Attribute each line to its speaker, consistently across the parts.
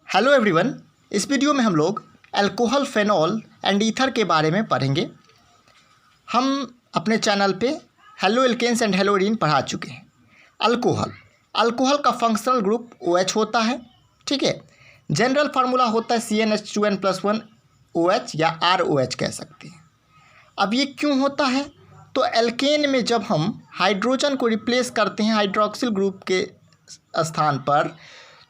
Speaker 1: Hello everyone, इस video में हम लोग अल्कोहल, फेनॉल एंड ईथर के बारे में पढ़ेंगे। हम अपने चैनल पे हेलो एल्केन्स एंड हेलोरीन पढ़ा चुके हैं। अल्कोहल का फंक्शनल ग्रुप OH होता है, ठीक है। जनरल फार्मूला होता है CnH2n+1 OH या ROH कह सकते हैं। अब ये क्यों होता है? तो एल्केन में जब हम हाइड्रोजन को रिप्लेस करते हैं हाइड्रोक्सिल ग्रुप के स्थान पर,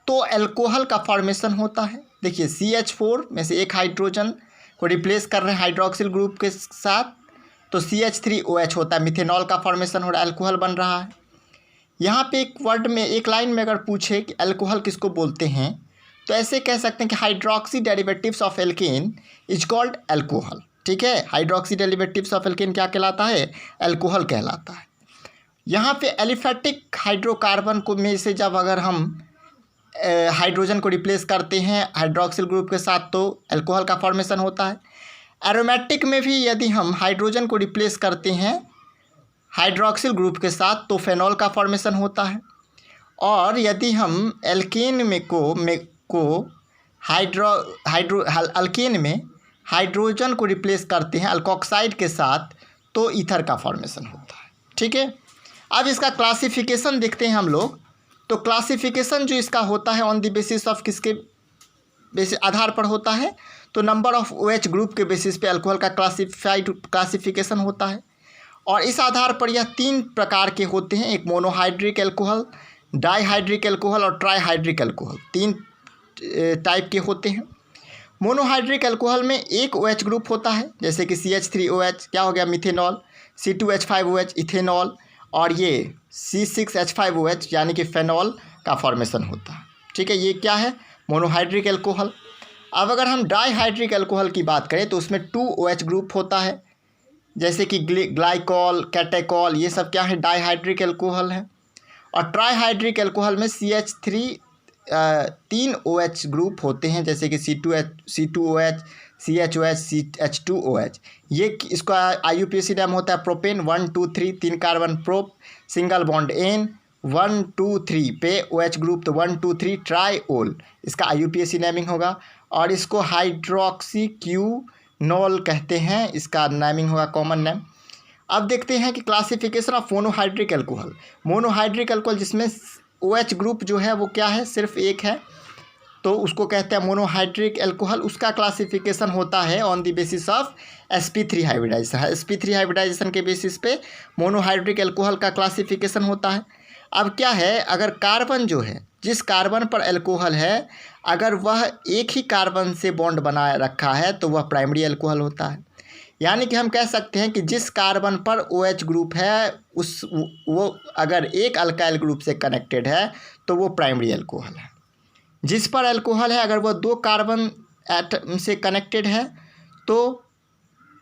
Speaker 1: तो अल्कोहल का फॉर्मेशन होता है। देखिए CH4 में से एक हाइड्रोजन को रिप्लेस कर रहे हैं हाइड्रोक्सिल ग्रुप के साथ, तो CH3OH होता है, मिथेनॉल का फॉर्मेशन हो रहा है, अल्कोहल बन रहा है। यहाँ पे एक वर्ड में, एक लाइन में अगर पूछे कि अल्कोहल किसको बोलते हैं, तो ऐसे कह सकते हैं कि hydroxy derivatives of alkene is called alcohol, ठीक है। हाइड्रोक्सी डेरिवेटिव्स ऑफ एल्केन क्या कहलाता है? अल्कोहल कहलाता है। यहाँ पे एलिफेटिक हाइड्रोकार्बन को में से जब अगर हम हाइड्रोजन को रिप्लेस करते हैं हाइड्रोक्सिल ग्रुप के साथ, तो अल्कोहल का फॉर्मेशन होता है। एरोमेटिक में भी यदि हम हाइड्रोजन को रिप्लेस करते हैं हाइड्रोक्सिल ग्रुप के साथ, तो फेनॉल का फॉर्मेशन होता है। और यदि हम एल्केन अल्केन में हाइड्रोजन को रिप्लेस करते हैं अल्कोक्साइड के साथ, तो ईथर का फॉर्मेशन होता है, ठीक है। अब इसका क्लासिफिकेशन देखते हैं हम लोग। तो क्लासिफिकेशन जो इसका होता है ऑन द बेसिस ऑफ किसके आधार पर होता है? तो नंबर ऑफ OH ग्रुप के बेसिस पे अल्कोहल का क्लासिफिकेशन होता है। और इस आधार पर यह 3 प्रकार के होते हैं, एक मोनोहाइड्रिक अल्कोहल, डाईहाइड्रिक अल्कोहल और ट्राईहाइड्रिक अल्कोहल। 3 टाइप के होते हैं। मोनोहाइड्रिक अल्कोहल में एक OH ग्रुप होता है, जैसे कि CH3OH क्या हो गया, मिथेनॉल, C2H5OH इथेनॉल, और ये C6H5OH यानी कि फेनॉल का फॉर्मेशन होता है, ठीक है। ये क्या है? Monohydric alcohol. अब अगर हम डाईहाइड्रिक अल्कोहल की बात करें तो उसमें 2 OH ग्रुप होता है, जैसे कि ग्लाइकॉल, कैटेकॉल, ये सब क्या है? डाईहाइड्रिक अल्कोहल है। और ट्राईहाइड्रिक अल्कोहल में 3 OH ग्रुप होते हैं, जैसे कि C2OH, CHOH, CH2OH। ये इसका IUPAC नाम होता है propane. 1 2 3 3 carbon prop, single bond N, 1 2 3 पे OH ग्रुप, तो 1 2 3 ट्राईओल इसका IUPAC नेमिंग होगा। और इसको हाइड्रोक्सी क्यूनोल कहते हैं, इसका नेमिंग होगा कॉमन नेम। अब देखते हैं कि classification of monohydric alcohol. Monohydric alcohol जिसमें OH ग्रुप जो है वो क्या है? सिर्फ एक है, तो उसको कहते हैं मोनोहाइड्रिक अल्कोहल। उसका क्लासिफिकेशन होता है on the basis of sp3 hybridisation. sp3 hybridisation के बेसिस पे मोनोहाइड्रिक अल्कोहल का क्लासिफिकेशन होता है। अब क्या है, अगर कार्बन जो है, जिस कार्बन पर अल्कोहल है, अगर वह एक ही कार्बन से बॉन्ड बनाए रखा है, तो वह प्राइमरी अल्कोहल होता है। यानी कि हम कह सकते हैं कि जिस कार्बन पर OH ग्रुप है वो अगर एक अल्काइल ग्रुप से कनेक्टेड है, तो वो प्राइमरी अल्कोहल है। जिस पर अल्कोहल है, अगर वह 2 कार्बन एटम से कनेक्टेड है, तो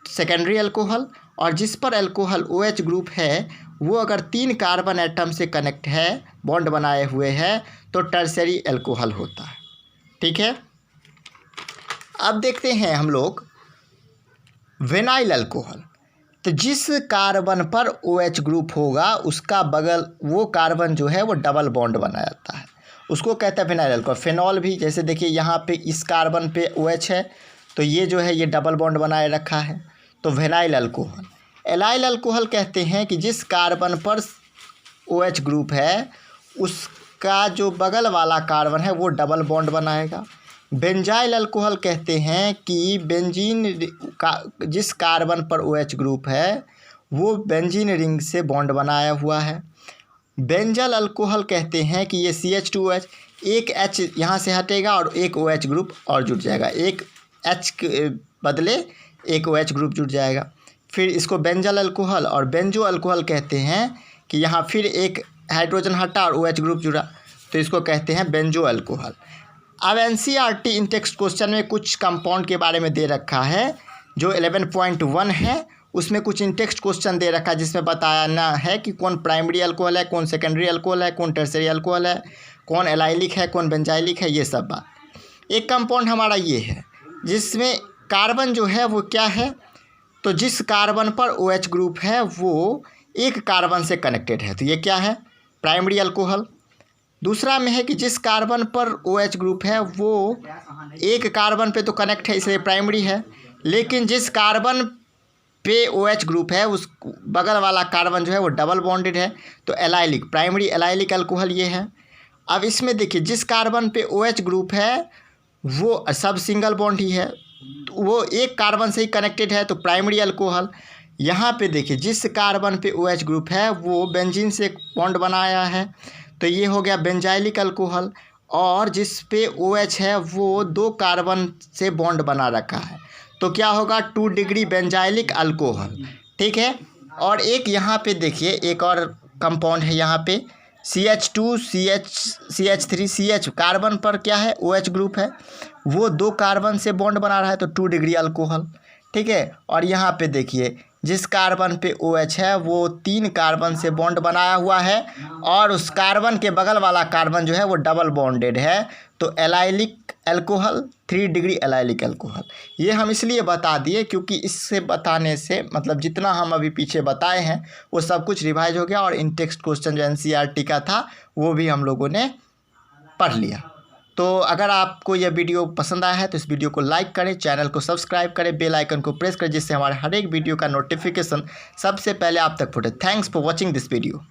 Speaker 1: सेकेंडरी अल्कोहल। और जिस पर अल्कोहल OH ग्रुप है, वो अगर 3 कार्बन एटम से कनेक्ट है, बॉन्ड बनाए हुए है, तो टर्शरी अल्कोहल होता है, ठीक है। अब देखते हैं हम लोग विनाइल अल्कोहल। तो जिस कार्बन पर OH ग्रुप होगा, उसका बगल वो कार्बन जो है वो डबल बॉन्ड बनाता है, उसको कहते हैं विनाइल अल्कोहल। फेनॉल भी, जैसे देखिए यहाँ पे इस कार्बन पे OH है, तो ये जो है ये डबल बॉन्ड बनाए रखा है, तो विनाइल अल्कोहल। एलाइल अल्कोहल कहते हैं कि जिस कार्बन पर OH ग्रुप है, उसका जो बगल वाला कार्बन है वो डबल बॉन्ड बनाएगा। बेंजाइल अल्कोहल कहते हैं कि बेंजीन का जिस कार्बन पर OH ग्रुप है, वो बेंजीन रिंग से बॉन्ड बनाया हुआ है। बेंजल अल्कोहल कहते हैं कि ये CH2OH, एक H यहाँ से हटेगा और एक OH ग्रुप और जुड़ जाएगा, एक H के बदले एक OH ग्रुप जुड़ जाएगा। फिर इसको बेंजल अल्कोहल और बेंजो अल्कोहल कहते हैं कि यहाँ फिर एक हाइड्रोजन हटा और OH ग्रुप जुड़ा, तो इसको कहते हैं बेंजो अल्कोहल। अब NCERT इन टेक्स्ट क्वेश्चन में कुछ कंपाउंड के बारे में दे रखा है, जो 11.1 है, उसमें कुछ इन टेक्स्ट क्वेश्चन दे रखा है, जिसमें बताना है कि कौन प्राइमरी अल्कोहल है, कौन सेकेंडरी अल्कोहल है, कौन टर्शरी अल्कोहल है, कौन एलाइलिक है, कौन बेंजाइलिक है, ये सब बात। एक कंपाउंड हमारा ये है जिसमें कार्बन जो है वो क्या है, तो जिस कार्बन पर OH ग्रुप है वो एक कार्बन से कनेक्टेड है, तो ये क्या है? Primary alcohol. दूसरा में है कि जिस कार्बन पर OH ग्रुप है वो एक कार्बन पे तो कनेक्ट है इसलिए प्राइमरी है, लेकिन जिस कार्बन पे OH ग्रुप है उस बगल वाला कार्बन जो है वो डबल बॉन्डेड है, तो एलाइलिक, प्राइमरी एलाइलिक अल्कोहल ये है। अब इसमें देखिए जिस कार्बन पे OH ग्रुप है वो सब सिंगल बॉन्ड ही है, तो वो एक कार्बन से ही कनेक्टेड है, तो प्राइमरी अल्कोहल। यहाँ पे देखिए जिस कार्बन पे OH ग्रुप है वो बेंजीन से बॉन्ड बनाया है, तो ये हो गया बेंजाइलिक अल्कोहल। और जिस पे OH है वो 2 कार्बन से बॉन्ड बना रखा है, तो क्या होगा 2 डिग्री बेंजाइलिक अल्कोहल, ठीक है। और एक यहाँ पे देखिए एक और कंपाउंड है यहाँ पे CH2 CH3 CH, कार्बन पर क्या है OH ग्रुप है, वो 2 कार्बन से बॉन्ड बना रहा है, तो 2 डिग्री अल्कोहल, ठीक है। और यहाँ पे देखिए जिस कार्बन पे OH है वो 3 कार्बन से बॉन्ड बनाया हुआ है और उस कार्बन के बगल वाला कार्बन जो है वो डबल बॉन्डेड है, तो allylic alcohol, 3 degree allylic alcohol. ये हम इसलिए बता दिए क्योंकि इससे बताने से मतलब जितना हम अभी पीछे बताए हैं वो सब कुछ रिवाइज हो गया और इन टेक्स्ट क्वेश्चन जो NCERT का था वो भी हम लोगों ने पढ़ लिया। तो अगर आपको यह वीडियो पसंद आया है तो इस वीडियो को लाइक करें, चैनल को सब्सक्राइब करें, बेल आइकन को प्रेस करें जिससे हमारे हर एक वीडियो का नोटिफिकेशन सबसे पहले आप तक पहुंचे। Thanks for watching this video.